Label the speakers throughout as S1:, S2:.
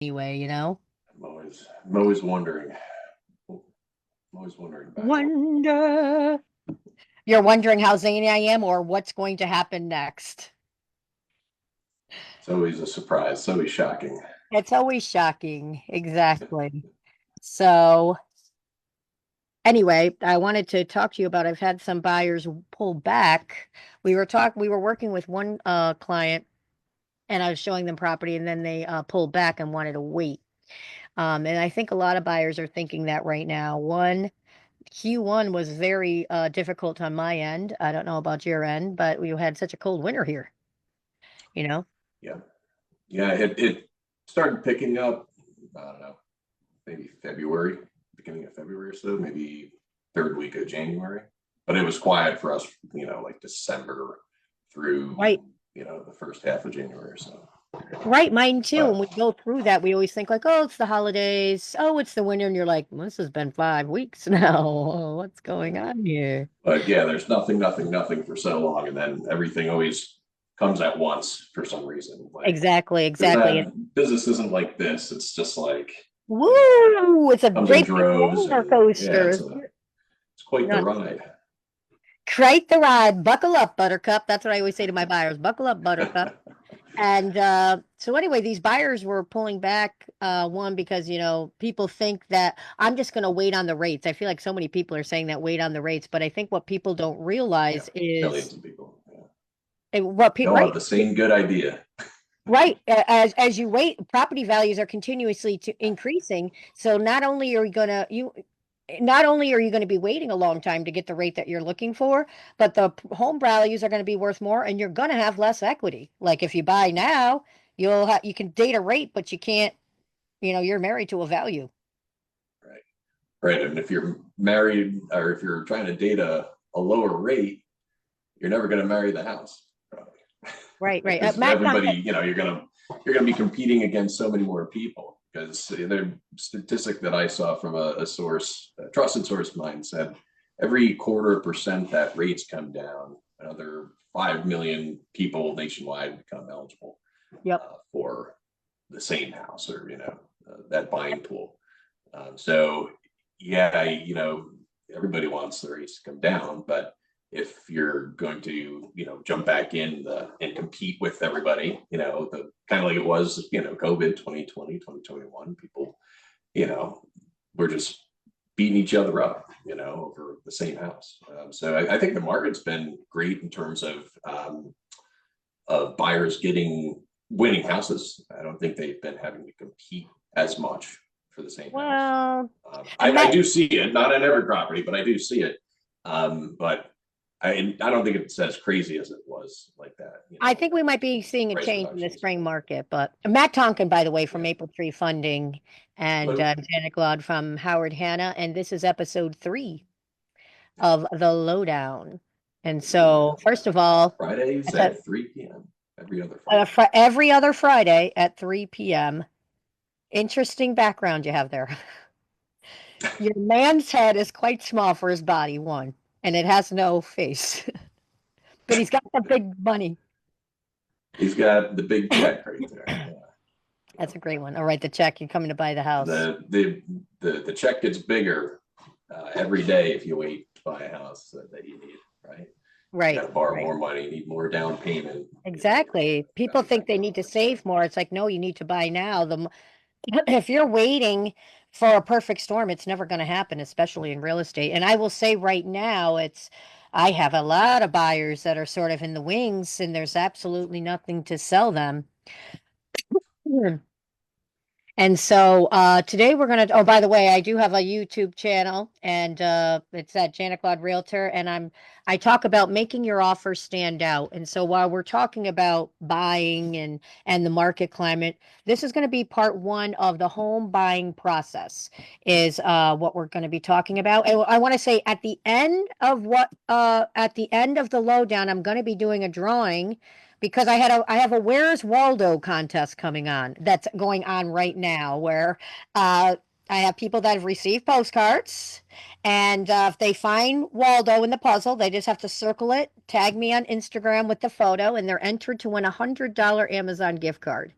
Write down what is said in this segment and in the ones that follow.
S1: anyway, you know?
S2: I'm always wondering. I'm always wondering about it.
S1: Wonder. You're wondering how zany I am or what's going to happen next.
S2: It's always a surprise. It's always shocking.
S1: It's always shocking. Exactly. So, anyway, I wanted to talk to you about I've had some buyers pull back. We were working with one client and I was showing them property and then they pulled back and wanted to wait. And I think a lot of buyers are thinking that right now. Q1 was very difficult on my end. I don't know about your end, but we had such a cold winter here, you know?
S2: Yeah, yeah. It started picking up. I don't know, maybe February, beginning of February or so, maybe third week of January. But it was quiet for us, like December through,
S1: Right.
S2: the first half of January or so.
S1: Right, mine too. When
S2: But
S1: we go through that, we always think like, oh, it's the holidays. Oh, it's the winter. And you're like, well, this has been 5 weeks now. Oh, what's going on here?
S2: but yeah, there's nothing, nothing, nothing for so long, and then everything always comes at once for some reason. Like
S1: Exactly,
S2: because
S1: exactly. And
S2: that business isn't like this. It's just like
S1: woo, it's a
S2: comes in
S1: great big
S2: droves,
S1: roller
S2: and yeah,
S1: coaster.
S2: it's quite the
S1: Not
S2: ride.
S1: quite the ride. Buckle up, Buttercup. That's what I always say to my buyers. Buckle up, Buttercup. And so anyway, these buyers were pulling back one because people think that I'm just going to wait on the rates. I feel like so many people are saying that wait on the rates, but I think what people don't
S2: Yeah,
S1: realize
S2: millions
S1: is
S2: of people. Yeah.
S1: what
S2: They
S1: people
S2: all have
S1: right.
S2: the same good idea.
S1: Right. As you wait, property values are continuously increasing. So not only are you going to be waiting a long time to get the rate that you're looking for, but the home values are going to be worth more and you're going to have less equity. Like if you buy now, you can date a rate, but you can't, you're married to a value.
S2: Right. Right. And if you're married or if you're trying to date a lower rate, you're never going to marry the house, probably.
S1: Right, right.
S2: Because
S1: Matt
S2: everybody,
S1: Duncan,
S2: you're gonna be competing against so many more people. Because the statistic that I saw from a source, a trusted source of mine, said every quarter percent that rates come down, another 5 million people nationwide become eligible
S1: yep.
S2: for the same house or that buying pool. So yeah, everybody wants the rates to come down, but if you're going to jump back in and compete with everybody, the kind of like it was COVID 2020 2021, people you know we're just beating each other up over the same house. So I think the market's been great in terms of buyers getting winning houses. I don't think they've been having to compete as much for the same house.
S1: Well,
S2: I,
S1: and
S2: I
S1: Matt,
S2: do see it, not in every property, but I do see it. But I don't think it's as crazy as it was like that,
S1: I think we might be seeing a
S2: price
S1: change in the
S2: reductions.
S1: spring market, but Matt Tonkin, by the way, from
S2: Yeah.
S1: Maple Tree Funding, and
S2: Hello.
S1: Janet Glaude from Howard Hanna, and this is episode 3 of the Lowdown. And so, first of all,
S2: Fridays
S1: that's a,
S2: at 3 p.m. Every other Friday.
S1: every other Friday at 3 p.m. Interesting background you have there. Your man's head is quite small for his body, one, and it has no face, but he's got the big money.
S2: He's got the big check right there. Yeah.
S1: That's a great one. All right, the check. You're coming to buy the house.
S2: The check gets bigger every day if you wait to buy a house that you need, right? You got
S1: Right,
S2: to borrow
S1: right.
S2: more money, you need more down payment.
S1: Exactly. People think they need to save more. It's like, no, you need to buy now. If you're waiting for a perfect storm, it's never going to happen, especially in real estate. And I will say right now, I have a lot of buyers that are sort of in the wings, and there's absolutely nothing to sell them. And so today we're going to, oh, by the way, I do have a YouTube channel and it's at Janet Claude Realtor. And I talk about making your offer stand out. And so while we're talking about buying and the market climate, this is going to be part one of the home buying process is what we're going to be talking about. And I want to say at the end of the lowdown, I'm going to be doing a drawing because I have a Where's Waldo contest coming on that's going on right now where I have people that have received postcards, and if they find Waldo in the puzzle, they just have to circle it, tag me on Instagram with the photo, and they're entered to win $100 Amazon gift card.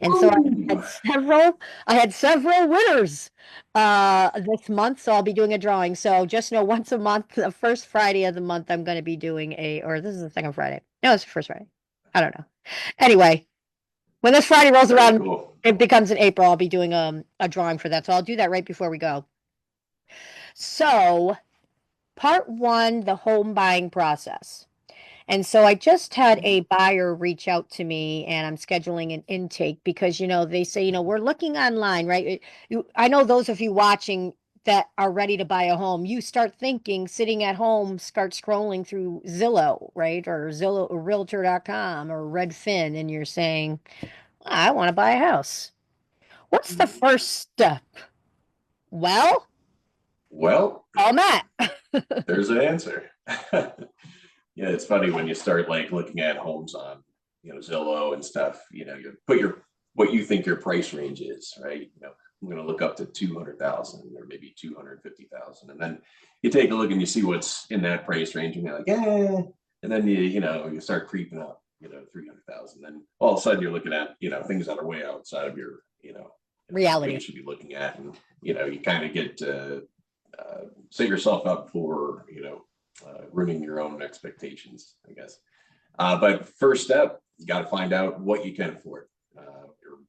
S1: And so
S2: Woo!
S1: I had several winners this month, so I'll be doing a drawing. So just know once a month, the first Friday of the month, I'm going to be doing or this is the second Friday. No, it's the first Friday. I don't know. Anyway, when this Friday rolls
S2: Very
S1: around,
S2: cool.
S1: it becomes in April. I'll be doing a drawing for that. So I'll do that right before we go. So, part one, the home buying process. And so I just had a buyer reach out to me and I'm scheduling an intake because, they say, we're looking online, right? I know those of you watching that are ready to buy a home, you start thinking, sitting at home, start scrolling through Zillow, right? Or Zillow or Realtor.com or Redfin, and you're saying, I want to buy a house. What's the first step? Well,
S2: Well,
S1: call Matt.
S2: there's an answer. Yeah, it's funny when you start like looking at homes on, Zillow and stuff, you put what you think your price range is, right? I'm going to look up to 200,000 or maybe 250,000. And then you take a look and you see what's in that price range and you're like, yeah. And then you start creeping up, 300,000. Then all of a sudden you're looking at, things that are way outside of your, what you
S1: Reality.
S2: should be looking at. And, you kind of get, set yourself up for, ruining your own expectations, I guess. But first step, you got to find out what you can afford.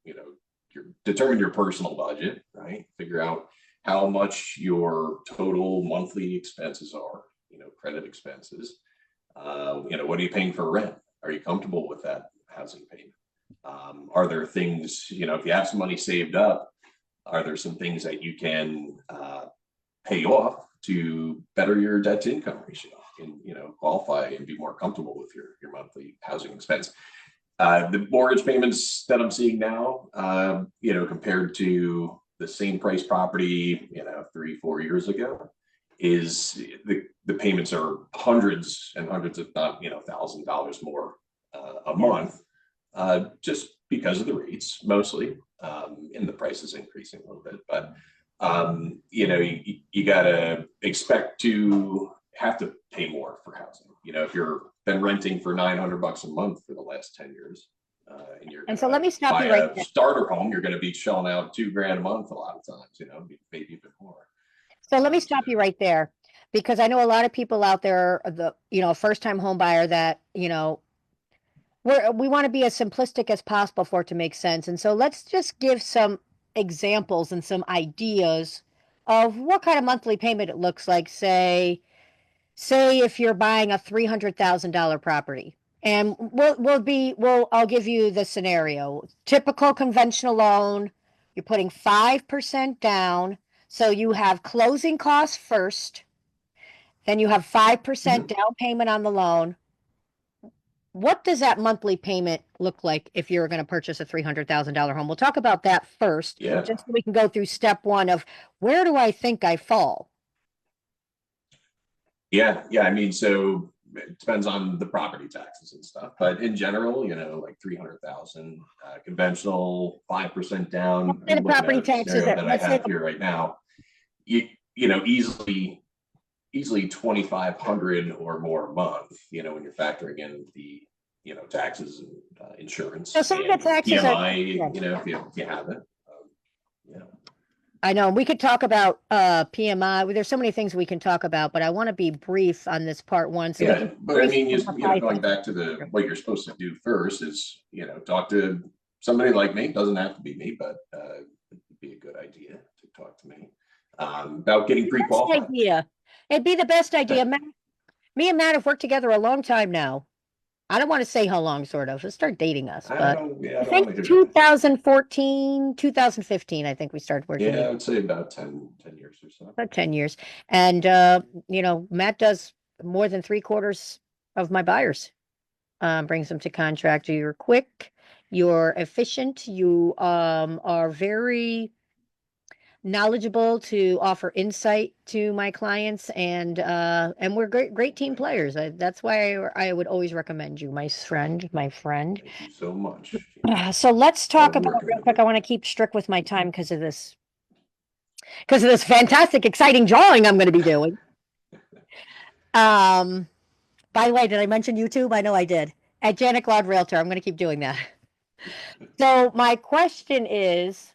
S2: You're determine your personal budget, right? Figure out how much your total monthly expenses are, credit expenses. What are you paying for rent? Are you comfortable with that housing payment? Are there things, if you have some money saved up, are there some things that you can pay off to better your debt to income ratio and qualify and be more comfortable with your monthly housing expense? The mortgage payments that I'm seeing now, compared to the same price property, 3-4 years ago, is the payments are hundreds and hundreds, if not $1,000 more a
S1: Yeah.
S2: month, just because of the rates mostly, and the price is increasing a little bit. But you got to expect to have to pay more for housing. If you're been renting for $900 a month for the last 10 years, and you're
S1: And
S2: going
S1: so let
S2: to
S1: me stop
S2: buy
S1: you right
S2: a
S1: there.
S2: starter home, you're going to be shelling out $2,000 a month a lot of times, maybe even more.
S1: So let me
S2: So
S1: stop you right there because I know a lot of people out there, first time home buyer that, we want to be as simplistic as possible for it to make sense. And so let's just give some examples and some ideas of what kind of monthly payment it looks like. Say if you're buying a $300,000 property. And I'll give you the scenario. Typical conventional loan, you're putting 5% down. So you have closing costs first, then you have 5%
S2: mhm.
S1: down payment on the loan. What does that monthly payment look like if you're going to purchase a $300,000 home? We'll talk about that first,
S2: Yeah,
S1: just so we can go through step one of where do I think I fall?
S2: yeah. I mean, so it depends on the property taxes and stuff, but in general, like 300,000, conventional 5% down.
S1: And
S2: I'm
S1: the
S2: looking at
S1: property
S2: a
S1: taxes
S2: scenario
S1: that
S2: that I
S1: let's say
S2: have here right now. Easily 2,500 or more a month. When you're factoring in the taxes and
S1: so
S2: insurance
S1: some of the
S2: and
S1: taxes are
S2: PMI.
S1: yeah.
S2: If you have it. Yeah.
S1: I know we could talk about PMI. There's so many things we can talk about, but I want to be brief on this part one so we can
S2: Yeah, but I
S1: briefly
S2: mean,
S1: identify
S2: going
S1: things.
S2: back to the what you're supposed to do first is, talk to somebody like me. Doesn't have to be me, but it'd be a good idea to talk to me about getting
S1: Best
S2: pre-qualified.
S1: idea. It'd be the best idea. Me and Matt have worked together a long time now. I don't want to say how long, sort of. Let's start dating us,
S2: I
S1: but
S2: don't, yeah, I
S1: I
S2: don't want
S1: think
S2: to hear that.
S1: 2014, 2015, I think we started working
S2: Yeah, I
S1: together,
S2: would say about 10 years or so.
S1: about 10 years. And, Matt does more than three-quarters of my buyers, brings them to contract. You're quick, you're efficient, you are very knowledgeable to offer insight to my clients, and we're great team players. That's why I would always recommend you, my friend.
S2: Thank you so much. Yeah,
S1: So let's talk
S2: glad to
S1: about
S2: working
S1: real
S2: with
S1: quick.
S2: you.
S1: I want to keep strict with my time because of this. because of this fantastic, exciting drawing I'm going to be doing. Um, by the way, did I mention YouTube? I know I did. At Janet Cloud Realtor, I'm going to keep doing that. So my question is,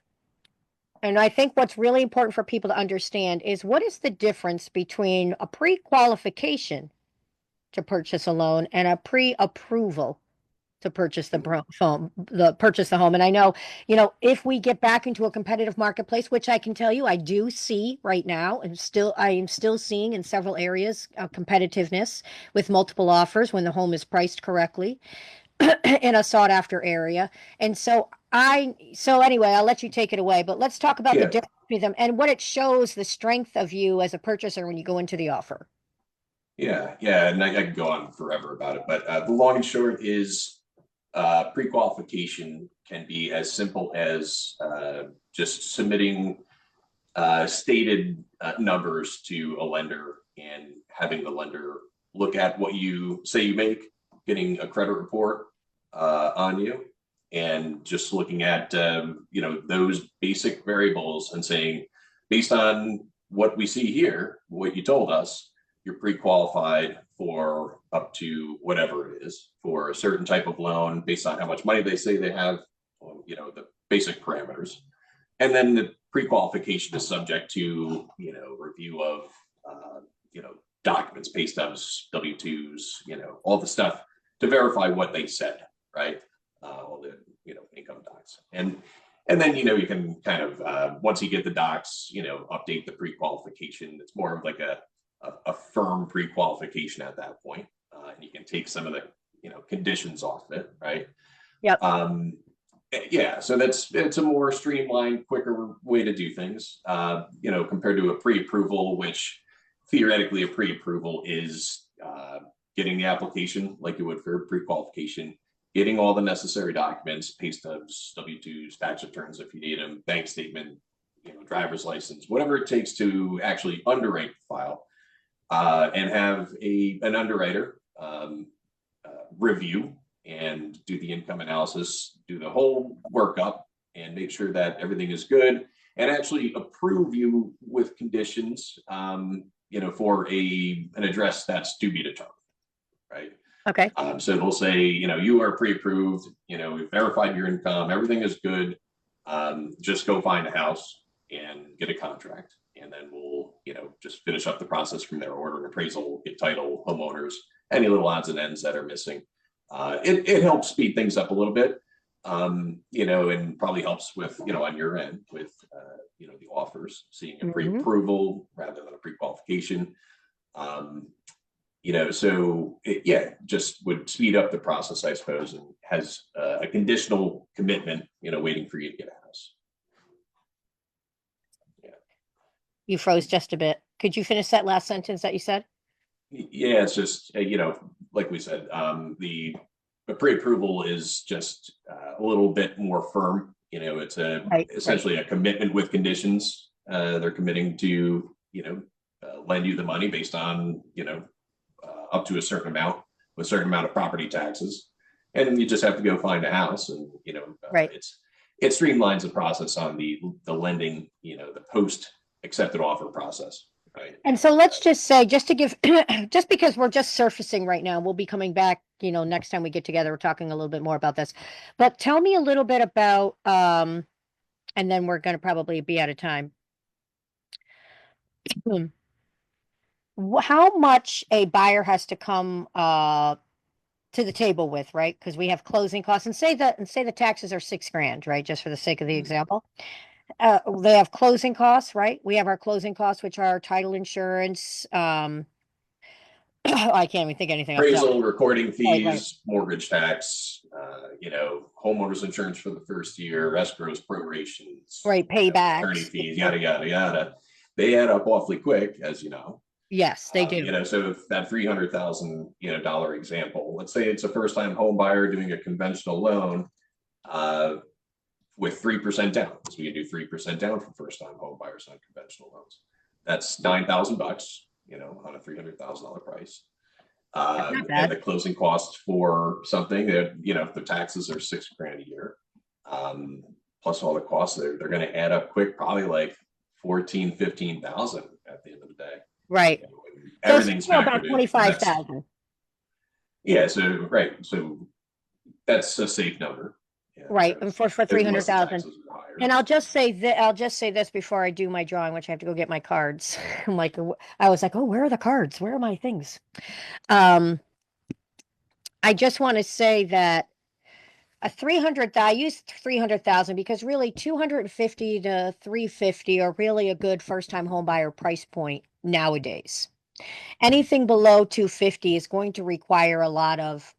S1: and I think what's really important for people to understand is what is the difference between a pre-qualification to purchase a loan and a pre-approval to purchase the home. And I know, if we get back into a competitive marketplace, which I can tell you I do see right now, and I am still seeing in several areas competitiveness with multiple offers when the home is priced correctly in a sought after area. And so anyway, I'll let you take it away, but let's talk about the
S2: Yeah,
S1: difference between them and what it shows the strength of you as a purchaser when you go into the offer.
S2: yeah, and I could go on forever about it, but the long and short is pre-qualification can be as simple as just submitting stated numbers to a lender and having the lender look at what you say you make, getting a credit report on you, and just looking at those basic variables and saying, based on what we see here, what you told us, you're pre-qualified for up to whatever it is for a certain type of loan based on how much money they say they have, the basic parameters. And then the pre-qualification is subject to, review of, uh, documents, pay stubs, W-2s, all the stuff to verify what they said, right? All the, income docs. And then, you can kind of, once you get the docs, update the pre-qualification. It's more of like a firm pre-qualification at that point. And you can take some of the, conditions off it, right?
S1: Yep.
S2: Um, yeah, so it's a more streamlined, quicker way to do things. Compared to a pre-approval, which theoretically a pre-approval is getting the application like you would for a pre-qualification, getting all the necessary documents, pay stubs, W-2s, tax returns if you need them, bank statement, driver's license, whatever it takes to actually underwrite the file, and have an underwriter review and do the income analysis, do the whole workup, and make sure that everything is good, and actually approve you with conditions, for an address that's to be determined, right?
S1: Okay.
S2: So they'll say, you are pre-approved, we've verified your income, everything is good. Just go find a house and get a contract. And then we'll, just finish up the process from there, order an appraisal, get title, homeowners, any little odds and ends that are missing. It helps speed things up a little bit, and probably helps with, on your end with, the offers, seeing a
S1: Hmm.
S2: pre-approval rather than a pre-qualification. So yeah, just would speed up the process, I suppose, and has a conditional commitment, waiting for you to get a house. Yeah.
S1: You froze just a bit. Could you finish that last sentence that you said?
S2: Yeah, it's just, like we said, the pre-approval is just a little bit more firm. It's
S1: Right, right.
S2: essentially a commitment with conditions. They're committing to, lend you the money based on, up to a certain amount, with a certain amount of property taxes. And then you just have to go find a house, and,
S1: Right.
S2: it streamlines the process on the lending, the post accepted offer process, right?
S1: And so let's just say, just to give, just because we're just surfacing right now, we'll be coming back, next time we get together, we're talking a little bit more about this. But tell me a little bit about, and then we're going to probably be out of time. Hmm. How much a buyer has to come to the table with, right? Because we have closing costs, and say the taxes are 6 grand, right? Just for the sake of the example. They have closing costs, right? We have our closing costs, which are title insurance. I can't even think of anything off the top.
S2: Appraisal, recording
S1: Right, right,
S2: fees, mortgage tax, homeowners insurance for the first year, escrows, prorations,
S1: right.
S2: attorney
S1: Paybacks.
S2: fees, yada yada yada. They add up awfully quick, as you know.
S1: Yes, they do.
S2: So if that $300,000 dollar example, let's say it's a first time home buyer doing a conventional loan, uh, with 3% down, because we can do 3% down for first time home buyers on conventional loans. That's $9,000, on a $300,000 price.
S1: That's not
S2: And
S1: bad.
S2: the closing costs for something that, if the taxes are 6 grand a year, plus all the costs, they're going to add up quick, probably like 14, 15,000 at the end of the day.
S1: Right.
S2: You know, when
S1: So
S2: everything's
S1: still about
S2: factored in. And that's,
S1: 25,000.
S2: yeah, so, right. So that's a safe number. Yeah.
S1: Right. And for
S2: Unless the
S1: 300,000.
S2: taxes are higher.
S1: And I'll just say this before I do my drawing, which I have to go get my cards. I'm like, I was like, oh, where are the cards? Where are my things? Um, I just want to say that I used 300,000 because really 250 to 350 are really a good first time home buyer price point nowadays. Anything below 250 is going to require a lot of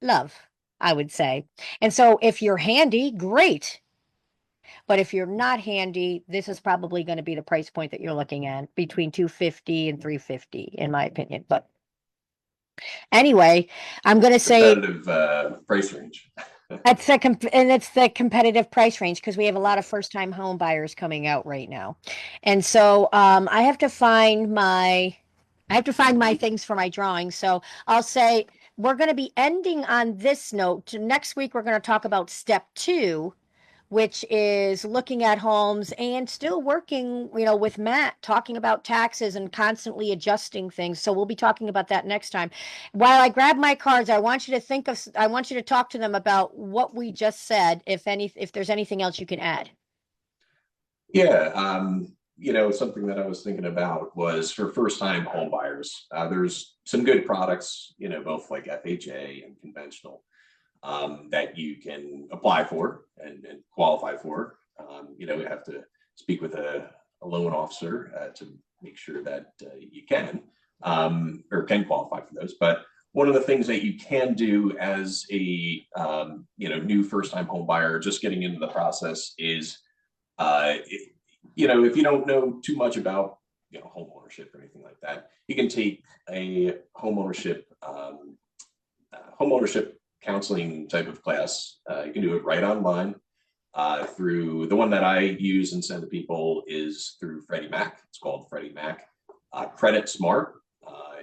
S1: love, I would say. And so if you're handy, great. But if you're not handy, this is probably going to be the price point that you're looking at between 250 and 350, in my opinion. But anyway, I'm going to say
S2: Competitive price range.
S1: it's the competitive price range because we have a lot of first time home buyers coming out right now. And so I have to find my things for my drawing. So I'll say we're going to be ending on this note. Next week we're going to talk about step 2, which is looking at homes and still working, with Matt, talking about taxes and constantly adjusting things. So we'll be talking about that next time. While I grab my cards, I want you to talk to them about what we just said, if there's anything else you can add.
S2: Yeah, something that I was thinking about was for first-time home buyers. There's some good products, both like FHA and conventional, that you can apply for and qualify for. You have to speak with a loan officer to make sure that you can or can qualify for those. But one of the things that you can do as a new first-time home buyer, just getting into the process, is uh, if you don't know too much about home ownership or anything like that, you can take a home ownership counseling type of class. You can do it right online through the one that I use and send to people is through Freddie Mac. It's called Freddie Mac Credit Smart.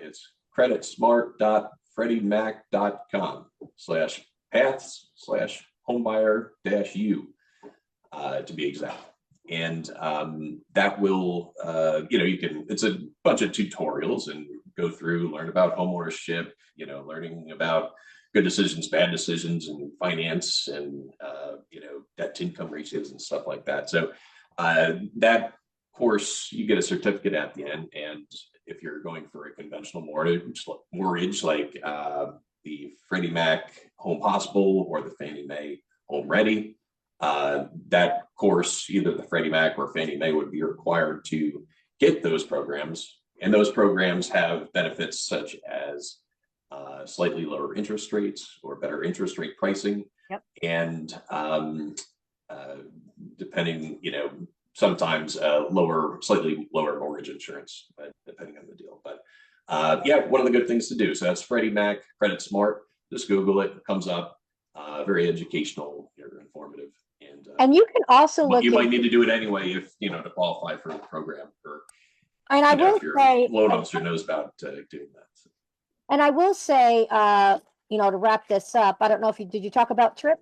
S2: It's creditsmart.freddiemac.com/paths/homebuyer-u to be exact. And that will, it's a bunch of tutorials and go through, learn about homeownership, learning about good decisions, bad decisions, and finance, and debt to income ratios and stuff like that. So that course, you get a certificate at the end, and if you're going for a conventional mortgage like the Freddie Mac Home Possible or the Fannie Mae Home Ready, that course, either the Freddie Mac or Fannie Mae would be required to get those programs. And those programs have benefits such as slightly lower interest rates or better interest rate pricing.
S1: Yep.
S2: And depending, sometimes slightly lower mortgage insurance, depending on the deal. But yeah, one of the good things to do. So that's Freddie Mac Credit Smart. Just Google it, it comes up. Very educational, informative.
S1: And you can also
S2: But
S1: look
S2: you
S1: at,
S2: might need to do it anyway if to qualify for the program, or
S1: and I will
S2: if your
S1: say,
S2: loan officer knows about doing that.
S1: and I will say, to wrap this up, I don't know if did you talk about TRIP?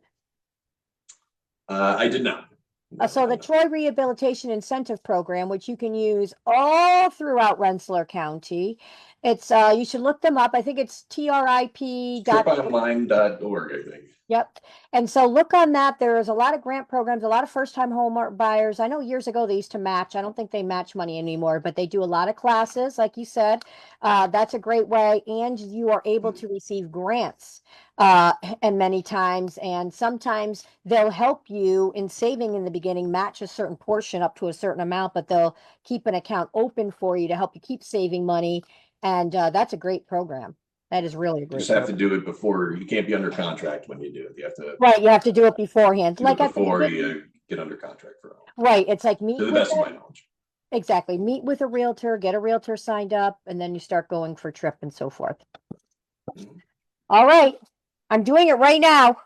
S2: I did not. No,
S1: So the Troy Rehabilitation Incentive Program, which you can use all throughout Rensselaer County. It's you should look them up. I think it's TRIP.
S2: Triponline.org, I think.
S1: Yep. And so look on that. There's a lot of grant programs, a lot of first-time home buyers. I know years ago they used to match. I don't think they match money anymore, but they do a lot of classes, like you said. That's a great way. And you are able to receive grants and many times. And sometimes they'll help you in saving in the beginning, match a certain portion up to a certain amount, but they'll keep an account open for you to help you keep saving money. And that's a great program. That is really a
S2: You
S1: great
S2: just have to
S1: program.
S2: do it before. You can't be under contract when you do it. You have to
S1: Right, you have to do it beforehand.
S2: do it
S1: Like at the
S2: before
S1: beginning,
S2: you get under contract for a home,
S1: right? It's like
S2: to
S1: meet
S2: the
S1: with
S2: best of my
S1: it.
S2: knowledge.
S1: Exactly. Meet with a realtor, get a realtor signed up, and then you start going for trip and so forth.
S2: Mhm.
S1: All right. I'm doing it right now.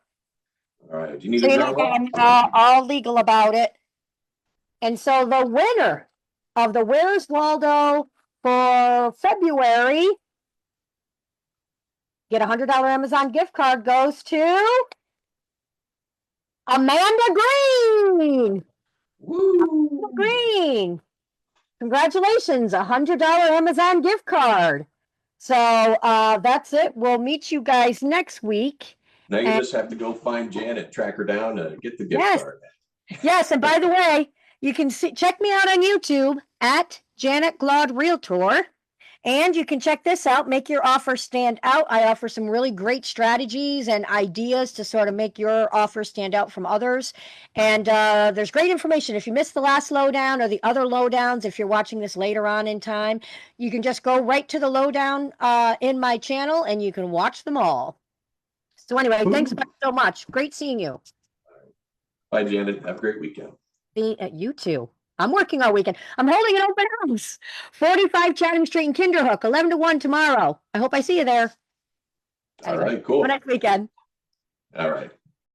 S2: All right. Do you need
S1: So
S2: a
S1: you know
S2: drum
S1: that
S2: roll?
S1: I'm all legal about it. And so the winner of the Where's Waldo for February, get a $100 Amazon gift card, goes to Amanda Green.
S2: Woo!
S1: Green. Congratulations, $100 Amazon gift card. So that's it. We'll meet you guys next week.
S2: Now you
S1: And
S2: just have to go find Janet, track her down, and get the gift
S1: yes,
S2: card.
S1: yes. And by the way, you can check me out on YouTube at Janet Glaud Realtor. And you can check this out, make your offer stand out. I offer some really great strategies and ideas to sort of make your offer stand out from others. And there's great information. If you missed the last lowdown or the other lowdowns, if you're watching this later on in time, you can just go right to the lowdown in my channel and you can watch them all. So anyway, thanks so much. Great seeing you.
S2: Bye, Janet. Have a great weekend.
S1: You too. I'm working all weekend. I'm holding an open house. 45 Chatham Street in Kinderhook, 11 to 1 tomorrow. I hope I see you there.
S2: All
S1: Anyway,
S2: right, cool.
S1: have a nice weekend.
S2: All right.